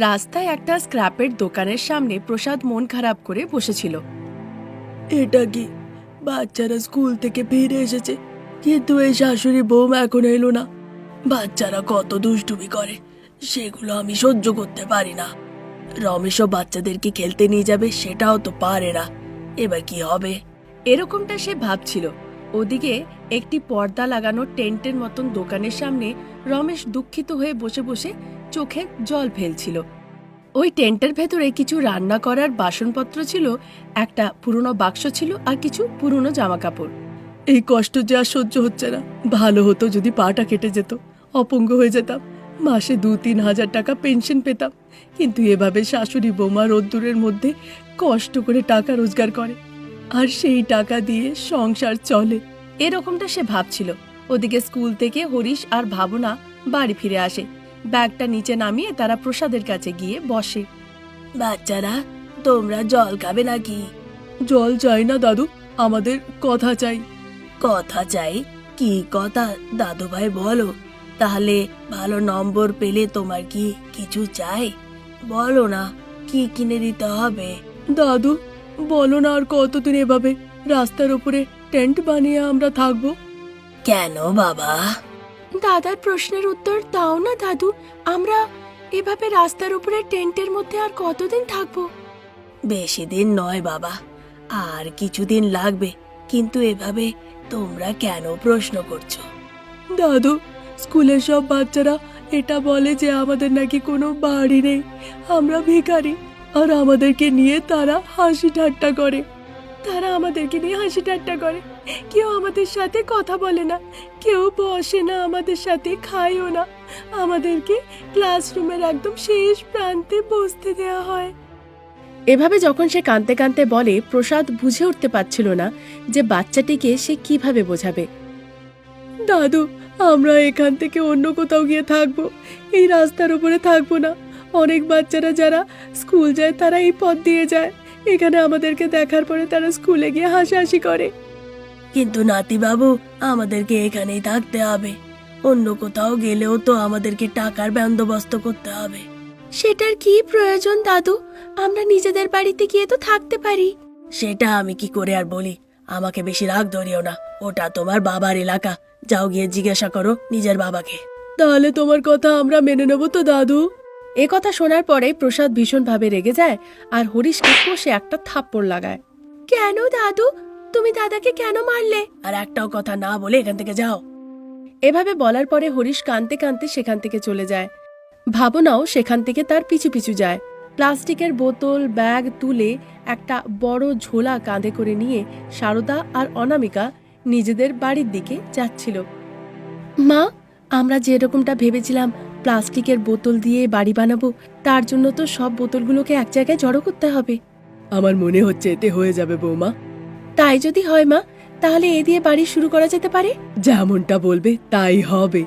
রাস্তায় একটা স্ক্র্যাপের দোকানের সামনে প্রসাদ মন খারাপ করে বসেছিল। এটা কি? বাচ্চারা স্কুল থেকে ফিরে এসেছে, কিন্তু এই শাশুড়ি বৌমা এখন এলো না। বাচ্চারা কত দুষ্টুমি করে, সেগুলো আমি সহ্য করতে পারি না। রমেশও বাচ্চাদেরকে খেলতে নিয়ে যাবে, সেটাও তো পারে না। এবার কি হবে? এরকমটা সে ভাবছিল। ওদিকে একটি পর্দা লাগানো টেন্টের মতন দোকানের সামনে রমেশ দুঃখিত হয়ে বসে বসে চোখে জল ফেলছিল। ওই টেন্টের ভেতরে কিছু রান্না করার বাসনপত্র ছিল, একটা পুরনো বাক্স ছিল আর কিছু পুরনো জামা কাপড়। এই কষ্ট যে আর সহ্য হচ্ছে না। ভালো হতো যদি পাটা কেটে যেত, অপঙ্গ হয়ে যেতাম, মাসে 2-3 হাজার টাকা পেনশন পেতাম। কিন্তু এভাবে শাশুড়ি বৌমা রোদ্দুরের মধ্যে কষ্ট করে টাকা রোজগার করে, আর সেই টাকা দিয়ে সংসার চলে। এরকমটা সে ভাবছিল। ওদিকে স্কুল থেকে হরিশ আর ভাবনা বাড়ি ফিরে আসে। ব্যাগটা নিচে নামিয়ে তারা প্রসাদের কাছে গিয়ে বসে। বাচ্চারা, তোমরা জল খাবে নাকি? জল চাই না দাদু, আমাদের কথা চাই। কথা চাই? কি কথা দাদু ভাই, বলো। তাহলে ভালো নম্বর পেলে তোমার কি কিছু চাই? বলো না, কি কিনে দিতে হবে? দাদু বলো না, আর কতদিন এভাবে রাস্তার উপরে টেন্ট বানিয়ে আমরা থাকবো? কেন বাবা? দাদার প্রশ্নের উত্তর দাও না দাদু। আমরা এভাবে রাস্তার উপরে টেন্টের মধ্যে আর কতদিন থাকবো? বেশি দিন নয় বাবা, আর কিছুদিন লাগবে। কিন্তু এভাবে তোমরা কেন প্রশ্ন করছো? দাদু, স্কুলের সব বাচ্চারা এটা বলে যে আমাদের নাকি কোনো বাড়ি নেই, আমরা ভিখারি, আর আমাদেরকে নিয়ে তারা হাসি ঠাট্টা করে। কেউ আমাদের সাথে কথা বলে না, কেউ বসে না আমাদের সাথে, খায়ও না। আমাদেরকে ক্লাসরুমের একদম শেষ প্রান্তে বসতে দেওয়া হয়। এভাবে যখন সে কাঁদতে কাঁদতে বলে, প্রসাদ বুঝে উঠতে পারছিল না যে বাচ্চাটিকে সে কিভাবে বোঝাবে। দাদু, আমরা এখান থেকে অন্য কোথাও গিয়ে থাকবো, এই রাস্তার উপরে থাকবো না। অনেক বাচ্চারা যারা স্কুল যায় তারা এই পথ দিয়ে যায়, এখানে আমাদেরকে দেখার পরে তারা স্কুলে গিয়ে হাসাহাসি করে। কিন্তু নাতি বাবু, আমাদেরকে এখানেই থাকতে হবে। অন্য কোথাও গেলেও তো আমাদেরকে টাকার বন্দোবস্ত করতে হবে। সেটার কি প্রয়োজন দাদু? আমরা নিজেদের বাড়িতে গিয়ে তো থাকতে পারি। সেটা আমি কি করে আর বলি? আমাকে বেশি রাগ ধরিও না, ওটা তোমার বাবার এলাকা। যাও গিয়ে জিজ্ঞাসা করো নিজের বাবাকে। তাহলে তোমার কথা আমরা মেনে নেব তো দাদু? এ কথা শোনার পরে প্রসাদ ভীষণভাবে রেগে যায় আর হরিশকে কষে একটা থাপ্পড় লাগায়। কেন দাদু? তুমি দাদাকে কেন মারলে? আর একটাও কথা না বলে এখান থেকে যাও। এভাবে বলার পরে হরিশ কাঁদতে কাঁদতে সেখান থেকে চলে যায়। ভাবনাও সেখান থেকে তার পিছু পিছু যায়। প্লাস্টিকের বোতল ব্যাগ তুলে একটা বড় ঝোলা কাঁধে করে নিয়ে সারদা আর অনামিকা নিজেদের বাড়ির দিকে যাচ্ছিল। মা, আমরা যেরকমটা ভেবেছিলাম প্লাস্টিকের বোতল দিয়ে বাড়ি বানাবো, তার জন্য তো সব বোতলগুলোকে এক জায়গায় জড়ো করতে হবে। আমার মনে হচ্ছে এতে হয়ে যাবে বৌমা। তাই যদি হয় মা, তাহলে এ দিয়ে বাড়ি শুরু করা যেতে পারে। যেমনটা বলবে তাই হবে।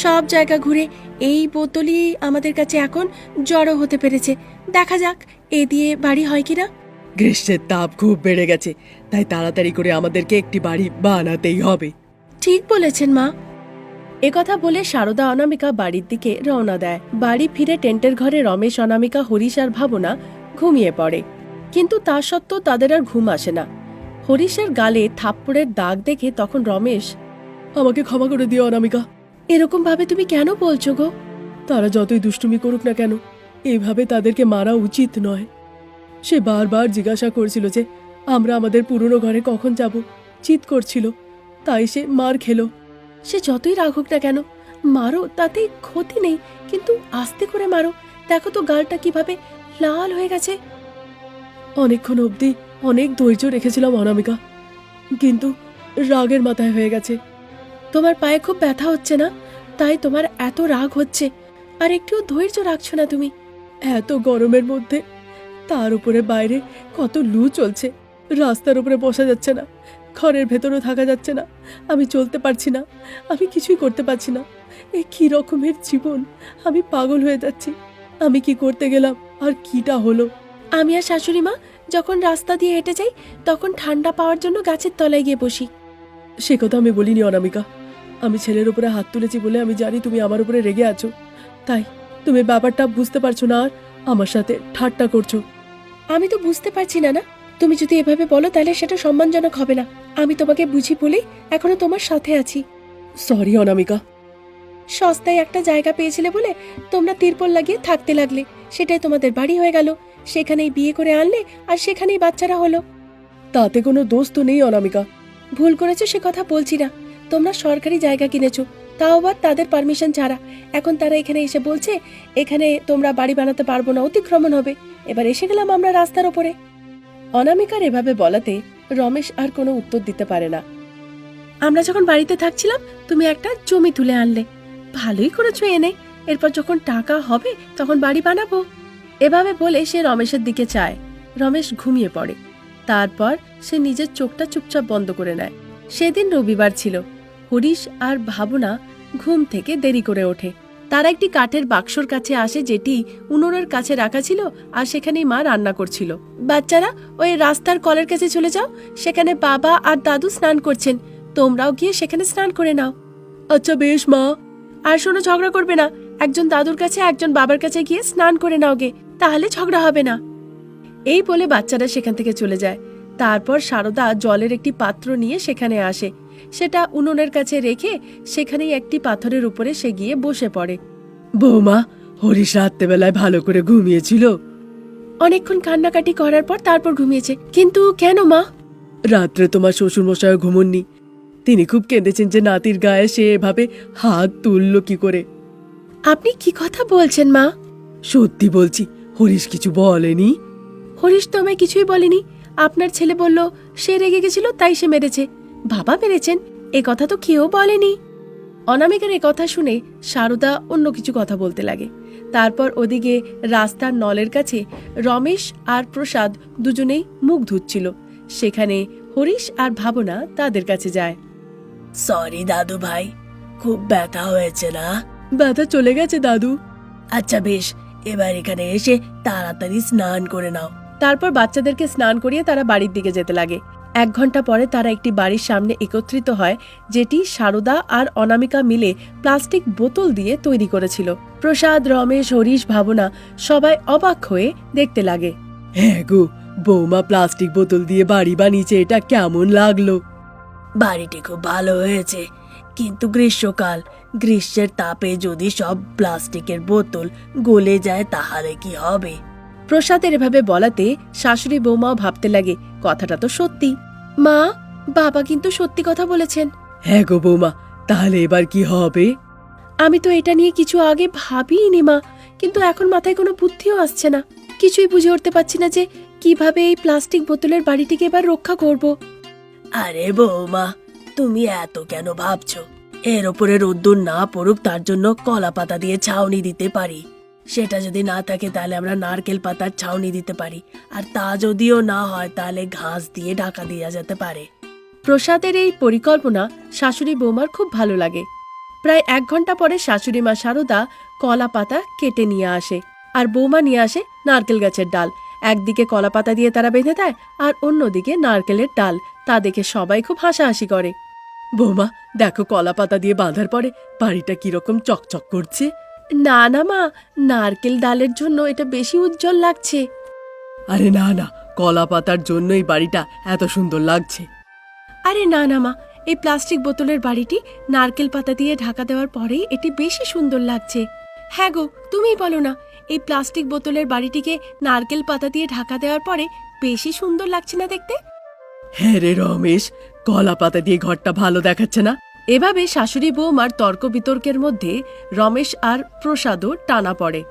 সব জায়গা ঘুরে এই বোতলই আমাদের কাছে এখন জড়ো হতে পেরেছে। দেখা যাক এ দিয়ে বাড়ি হয় কিনা। গ্রীষ্মের তাপ খুব বেড়ে গেছে, তাই তাড়াতাড়ি করে আমাদেরকে একটি বাড়ি বানাতেই হবে। ঠিক বলেছেন মা। একথা বলে সারদা অনামিকা বাড়ির দিকে রওনা দেয়। বাড়ি ফিরে টেন্টের ঘরে রমেশ, অনামিকা, হরিশ আর ভাবনা ঘুমিয়ে পড়ে। কিন্তু তা সত্ত্বেও তাদের আর ঘুম আসে না। হরিশের গালে থাপ্পড়ের দাগ দেখে তখন রমেশ, আমাকে ক্ষমা করে দিও অনামিকা। এরকম ভাবে তুমি কেন বলছো গো? তারা যতই দুষ্টুমি করুক না কেন, এইভাবে তাদেরকে মারা উচিত নয়। সে বারবার জিজ্ঞাসা করছিল যে আমরা আমাদের পুরনো ঘরে কখন যাব, চিৎ করছিল, তাই সে মার খেলো। সে যতই রাগ হোক না কেন, মারো, তাতেই ক্ষতি নেই, কিন্তু আস্তে করে মারো। দেখো তো গালটা কিভাবে লাল হয়ে গেছে। অনেকক্ষণ অবধি অনেক ধৈর্য রেখেছিলাম অনামিকা, কিন্তু রাগের মাথায় হয়ে গেছে। তোমার পায়ে খুব ব্যথা হচ্ছে না, তাই তোমার এত রাগ হচ্ছে, আর একটুও ধৈর্য রাখছো না তুমি। এত গরমের মধ্যে, তার উপরে বাইরে কত লু চলছে, রাস্তার উপরে বসা যাচ্ছে না, ঘরের ভেতরেও থাকা যাচ্ছে না, আমি চলতে পারছি না, আমি কিছুই করতে পারছি না। এ কি রকমের জীবন! আমি পাগল হয়ে যাচ্ছি। আমি কি করতে গেলাম আর কিটা হলো? আমি আর শাশুড়ি মা যখন রাস্তা দিয়ে হেঁটে যাই, তখন ঠান্ডা পাওয়ার জন্য গাছের তলায় গিয়ে বসি। সে কথা আমি বলিনি অনামিকা। আমি ছেলের উপরে হাত তুলেছি বলে আমি জানি তুমি আমার উপরে রেগে আছো, তাই তুমি ব্যাপারটা বুঝতে পারছো না আর আমার সাথে ঠাট্টা করছো। আমি তো বুঝতে পারছি না না, তুমি যদি এভাবে বলো তাহলে সেটা সম্মানজনক হবে না। আমি তোমাকে বুঝি বলেই এখনো তোমার সাথে আছি। সরি অনামিকা। সস্তায় একটা জায়গা পেয়েছিলে বলে তোমরা তিরপল লাগিয়ে থাকতে লাগলে, সেটাই তোমাদের বাড়ি হয়ে গেল। সেখানেই বিয়ে করে আনলে আর সেখানেই বাচ্চারা হলো। তাতে কোনো দোষ তো নেই অনামিকা। ভুল করেছো সে কথা বলছি না, তোমরা সরকারি জায়গা কিনেছো, তাও আবার তাদের পারমিশন ছাড়া। এখন তারা এখানে এসে বলছে এখানে তোমরা বাড়ি বানাতে পারবো না, অতিক্রমণ হবে। এবার এসে গেলাম আমরা রাস্তার ওপরে। অনামিকার এভাবে বলাতে রমেশ আর কোনো উত্তর দিতে পারে না। আমরা যখন বাড়িতে থাকছিলাম তুমি একটা জমি তুলে আনলে, ভালোই করেছো এনে। এরপর যখন টাকা হবে তখন বাড়ি বানাবো। এভাবে বলে সে রমেশের দিকে চায়। রমেশ ঘুমিয়ে পড়ে। তারপর সে নিজের চোখটা চুপচাপ বন্ধ করে নেয়। সেদিন রবিবার ছিল। হরিশ আর ভাবনা ঘুম থেকে দেরি করে ওঠে। তারা একটি কাঠের বাক্সর কাছে আসে যেটি উনুনের কাছে রাখা ছিল, আর সেখানেই মা রান্না করছিল। বাচ্চারা ওই রাস্তার কলের কাছে চলে যাও, সেখানে বাবা আর দাদু স্নান করছেন, তোমরাও গিয়ে সেখানে স্নান করে নাও। আচ্ছা বেশ মা। আর শোনো, ঝগড়া করবে না, একজন দাদুর কাছে একজন বাবার কাছে গিয়ে স্নান করে নাও গে, তাহলে ঝগড়া হবে না। এই বলে বাচ্চারা সেখান থেকে চলে যায়। তারপর সারদা জলের একটি পাত্র নিয়ে সেখানে আসে। সেটা উনুনের কাছে রেখে সেখানেই একটি পাথরের উপরে সে গিয়ে বসে পড়ে। বৌমা, হরিশ রাত্রেবেলায় ভালো করে ঘুমিয়েছিল? অনেকক্ষণ কান্নাকাটি করার পর তারপর ঘুমিয়েছে। কিন্তু কেন মা? রাত্রে তোমার শ্বশুর মশাই ঘুমননি, তিনি খুব কেঁদেছেন যে নাতির গায়ে সে এভাবে হাত তুলল কি করে। আপনি কি কথা বলছেন মা? সত্যি বলছি, হরিশ কিছু বলেনি? হরিশ তো আমায় কিছুই বলেনি। আপনার ছেলে বলল সে রেগে গেছিল তাই সে মেরেছে। বাবা মেরেছেন এ কথা তো কেউ বলেনি। অনামিকার এ কথা শুনে সারদা অন্য কিছু কথা বলতে লাগে। তারপর ওদিকে রাস্তার নলের কাছে রমেশ আর প্রসাদ দুজনেই মুখ ধুচ্ছিল। সেখানে হরিশ আর ভাবনা তাদের কাছে যায়। সরি দাদু ভাই, খুব ব্যথা হয়েছে না? ব্যথা চলে গেছে দাদু। আচ্ছা বেশ, এবার এখানে এসে তাড়াতাড়ি স্নান করে নাও। তারপর বাচ্চাদেরকে স্নান করিয়ে তারা বাড়ির দিকে যেতে লাগে। 1 ঘন্টা পরে তারা একটি বাড়ির সামনে একত্রিত হয়, যেটি সারদা আর অনামিকা মিলে প্লাস্টিক বোতল দিয়ে তৈরি করেছিল। প্রসাদ, রমেশ, হরিশ, ভাবনা সবাই অবাক হয়ে দেখতে লাগে। হ্যাঁ গো বৌমা, প্লাস্টিক বোতল দিয়ে বাড়ি বানিয়েছে, এটা কেমন লাগলো? বাড়িটি খুব ভালো হয়েছে, কিন্তু গ্রীষ্মকাল, গ্রীষ্মের তাপে যদি সব প্লাস্টিকের বোতল গলে যায় তাহলে কি হবে? প্রসাদের এভাবে বলাতে শাশুড়ি বৌমাও ভাবতে লাগে কথাটা তো সত্যি। মা, বাবা কিন্তু সত্যি কথা বলেছেন। হ্যাঁ গো বৌমা, তাহলে এবার কি হবে? আমি তো এটা নিয়ে কিছু আগে ভাবিনি মা, কিন্তু এখন মাথায় কোনো বুদ্ধিও আসছে না। কিছুই বুঝে উঠতে পারছি না যে কিভাবে এই প্লাস্টিক বোতলের বাড়িটিকে এবার রক্ষা করব। আরে বৌমা, তুমি এত কেন ভাবছো? এর ওপরে রোদ্দুর না পড়ুক তার জন্য কলা পাতা দিয়ে ছাউনি দিতে পারি। সেটা যদি না থাকে তাহলে আমরা নারকেল পাতার ছাউনি দিতে পারি, আর তা যদিও না হয় তাহলে ঘাস দিয়ে ঢাকা দেওয়া যেতে পারে। প্রসাদের এই পরিকল্পনা শাশুড়ি বৌমার খুব ভালো লাগে। প্রায় 1 ঘন্টা পরে শাশুড়ি মা সারদা কলা পাতা কেটে নিয়ে আসে, আর বৌমা নিয়ে আসে নারকেল গাছের ডাল। একদিকে কলা পাতা দিয়ে তারা বেঁধে দেয়, আর অন্যদিকে নারকেলের ডাল। তা দেখে সবাই খুব হাসাহাসি করে। বৌমা দেখো, কলা পাতা দিয়ে বাঁধার পরে বাড়িটা কিরকম চকচক করছে। না না মা, নারকেল ডালের জন্য এটা বেশি উজ্জ্বল লাগছে। আরে না না, কলা পাতার জন্যই বাড়িটা এত সুন্দর লাগছে। আরে না না মা, এই প্লাস্টিক বোতলের বাড়িটি নারকেল পাতা দিয়ে ঢাকা দেওয়ার পরেই এটি বেশি সুন্দর লাগছে। হ্যাঁ গো, তুমিই বলো না, এই প্লাস্টিক বোতলের বাড়িটিকে নারকেল পাতা দিয়ে ঢাকা দেওয়ার পরে বেশি সুন্দর লাগছে না দেখতে? হ্যাঁ রে রমেশ, কলা পাতা দিয়ে ঘরটা ভালো দেখাচ্ছে না? এভাবে শাশুড়ি বৌমার তর্ক বিতর্কের মধ্যে রমেশ আর প্রসাদও টানা পড়ে।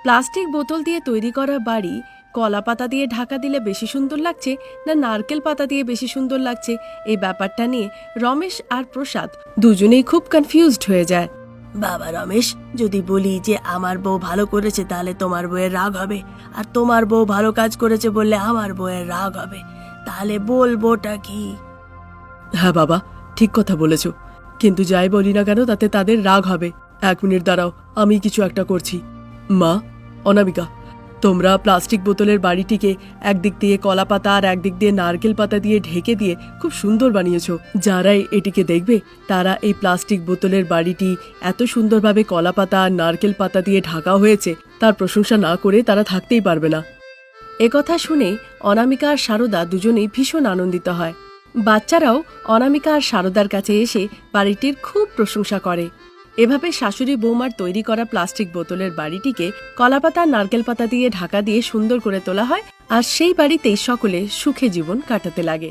প্লাস্টিক বোতল দিয়ে তৈরি করা বাড়ি কলা পাতা দিয়ে ঢাকা দিলে বেশি সুন্দর লাগছে না নারকেল পাতা দিয়ে বেশি সুন্দর লাগছে, এই ব্যাপারটা নিয়ে রমেশ আর প্রসাদ দুজনেই খুব কনফিউজড হয়ে যায়। বাবা রমেশ, যদি বলি যে আমার বউ ভালো করেছে তাহলে তোমার বউয়ের রাগ হবে, আর তোমার বউ ভালো কাজ করেছে বললে আমার বউয়ের রাগ হবে, তাহলে বলবোটা কি? হ্যাঁ বাবা, ঠিক কথা বলেছ, কিন্তু যাই বলি না কেন তাতে তাদের রাগ হবে। 1 মিনিট দাঁড়াও, আমি কিছু একটা করছি। মা, অনামিকা, তোমরা প্লাস্টিক বোতলের বাড়িটিকে একদিক দিয়ে কলা পাতা আর একদিক দিয়ে নারকেল পাতা দিয়ে ঢেকে দিয়ে খুব সুন্দর বানিয়েছো। যারাই এটিকে দেখবে তারা এই প্লাস্টিক বোতলের বাড়িটি এত সুন্দরভাবে কলা পাতা আর নারকেল পাতা দিয়ে ঢাকা হয়েছে তার প্রশংসা না করে তারা থাকতেই পারবে না। একথা শুনে অনামিকা আর সারদা দুজনেই ভীষণ আনন্দিত হয়। বাচ্চারাও অনামিকা আর সারদার কাছে এসে বাড়িটির খুব প্রশংসা করে। এভাবে শাশুড়ি বৌমার তৈরি করা প্লাস্টিক বোতলের বাড়িটিকে কলাপাতা নারকেল পাতা দিয়ে ঢাকা দিয়ে সুন্দর করে তোলা হয় আর সেই বাড়িতেই সকলে সুখে জীবন কাটাতে লাগে।